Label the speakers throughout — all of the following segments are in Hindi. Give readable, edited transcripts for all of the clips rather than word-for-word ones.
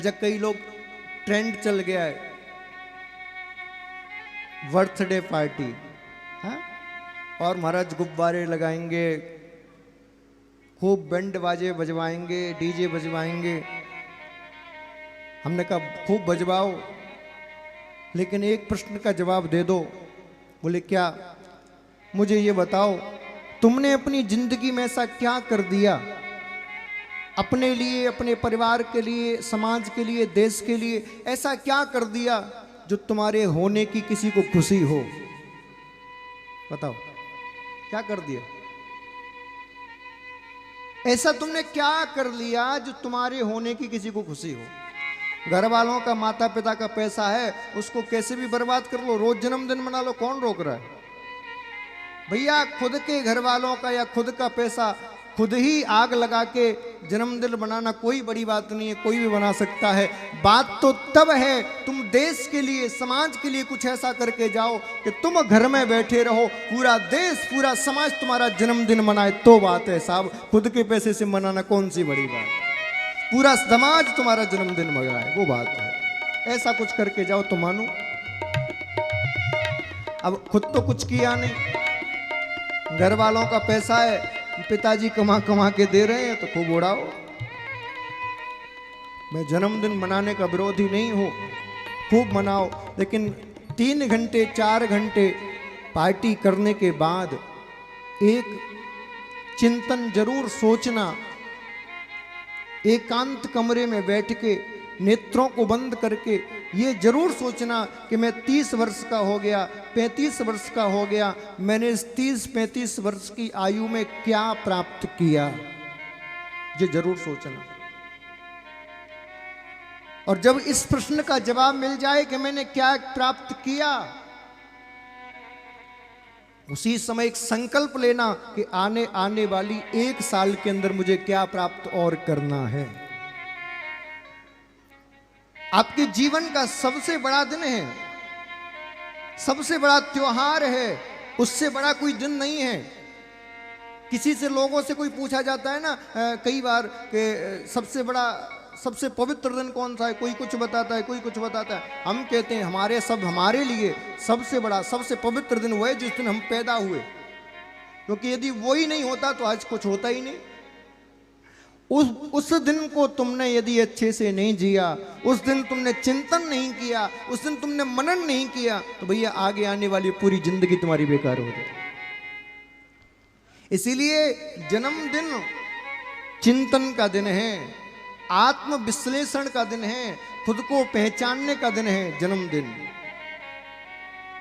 Speaker 1: अच्छा कई लोग ट्रेंड चल गया है बर्थडे पार्टी, हाँ, और महाराज गुब्बारे लगाएंगे, खूब बैंड बाजे बजवाएंगे, डीजे बजवाएंगे। हमने कहा खूब बजवाओ, लेकिन एक प्रश्न का जवाब दे दो। बोले क्या? मुझे ये बताओ तुमने अपनी जिंदगी में ऐसा क्या कर दिया, अपने लिए, अपने परिवार के लिए, समाज के लिए, देश के लिए ऐसा क्या कर दिया जो तुम्हारे होने की किसी को खुशी हो? बताओ क्या कर दिया? ऐसा तुमने क्या कर लिया जो तुम्हारे होने की किसी को खुशी हो? घर वालों का, माता पिता का पैसा है, उसको कैसे भी बर्बाद कर लो, रोज जन्मदिन मना लो, कौन रोक रहा है भैया? खुद के घर वालों का या खुद का पैसा खुद ही आग लगा के जन्मदिन बनाना कोई बड़ी बात नहीं है, कोई भी बना सकता है। बात तो तब है तुम देश के लिए, समाज के लिए कुछ ऐसा करके जाओ कि तुम घर में बैठे रहो, पूरा देश, पूरा समाज तुम्हारा जन्मदिन मनाए, तो बात है साहब। खुद के पैसे से मनाना कौन सी बड़ी बात, पूरा समाज तुम्हारा जन्मदिन मनाए, वो बात है। ऐसा कुछ करके जाओ तो मानो। अब खुद तो कुछ किया नहीं, घर वालों का पैसा है, पिताजी कमा कमा के दे रहे हैं तो खूब उड़ाओ। मैं जन्मदिन मनाने का विरोधी नहीं हूं, खूब मनाओ, लेकिन 3 घंटे 4 घंटे पार्टी करने के बाद एक चिंतन जरूर सोचना, एकांत कमरे में बैठ के नेत्रों को बंद करके ये जरूर सोचना कि मैं 30 वर्ष का हो गया, 35 वर्ष का हो गया, मैंने इस 30-35 वर्ष की आयु में क्या प्राप्त किया, ये जरूर सोचना। और जब इस प्रश्न का जवाब मिल जाए कि मैंने क्या प्राप्त किया, उसी समय एक संकल्प लेना कि आने वाली 1 साल के अंदर मुझे क्या प्राप्त और करना है। आपके जीवन का सबसे बड़ा दिन है, सबसे बड़ा त्योहार है, उससे बड़ा कोई दिन नहीं है। किसी से, लोगों से कोई पूछा जाता है ना कई बार कि सबसे बड़ा, सबसे पवित्र दिन कौन सा है, कोई कुछ बताता है, कोई कुछ बताता है। हम कहते हैं हमारे लिए सबसे बड़ा, सबसे पवित्र दिन वो है जिस दिन हम पैदा हुए, क्योंकि यदि वो ही नहीं होता तो आज कुछ होता ही नहीं। उस दिन को तुमने यदि अच्छे से नहीं जिया, उस दिन तुमने चिंतन नहीं किया, उस दिन तुमने मनन नहीं किया, तो भैया आगे आने वाली पूरी जिंदगी तुम्हारी बेकार हो जाए। इसीलिए जन्मदिन चिंतन का दिन है, आत्म विश्लेषण का दिन है, खुद को पहचानने का दिन है जन्मदिन।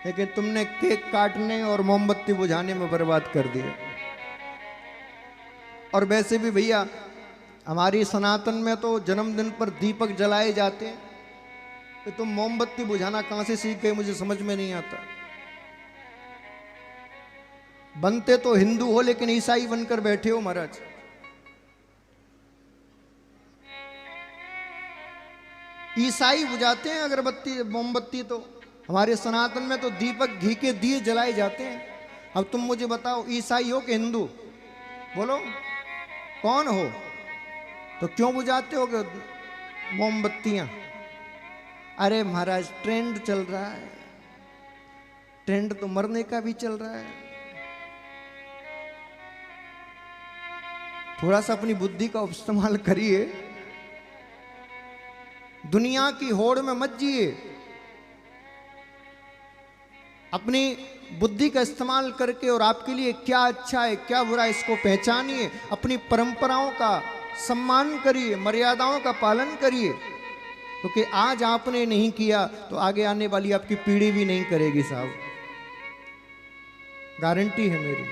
Speaker 1: लेकिन तुमने केक काटने और मोमबत्ती बुझाने में बर्बाद कर दिया। और वैसे भी भैया हमारी सनातन में तो जन्मदिन पर दीपक जलाए जाते हैं, तो तुम मोमबत्ती बुझाना कहां से सीख गए, मुझे समझ में नहीं आता। बनते तो हिंदू हो लेकिन ईसाई बनकर बैठे हो महाराज। ईसाई बुझाते हैं अगरबत्ती मोमबत्ती, तो हमारे सनातन में तो दीपक घी के दिए जलाए जाते हैं। अब तुम मुझे बताओ ईसाई हो कि हिंदू, बोलो कौन हो? तो क्यों बुझाते हो मोमबत्तियां? अरे महाराज ट्रेंड चल रहा है, ट्रेंड तो मरने का भी चल रहा है। थोड़ा सा अपनी बुद्धि का इस्तेमाल करिए, दुनिया की होड़ में मत जिए, अपनी बुद्धि का इस्तेमाल करके और आपके लिए क्या अच्छा है क्या बुरा इसको पहचानिए, अपनी परंपराओं का सम्मान करिए, मर्यादाओं का पालन करिए, क्योंकि आज आपने नहीं किया तो आगे आने वाली आपकी पीढ़ी भी नहीं करेगी साहब, गारंटी है मेरी।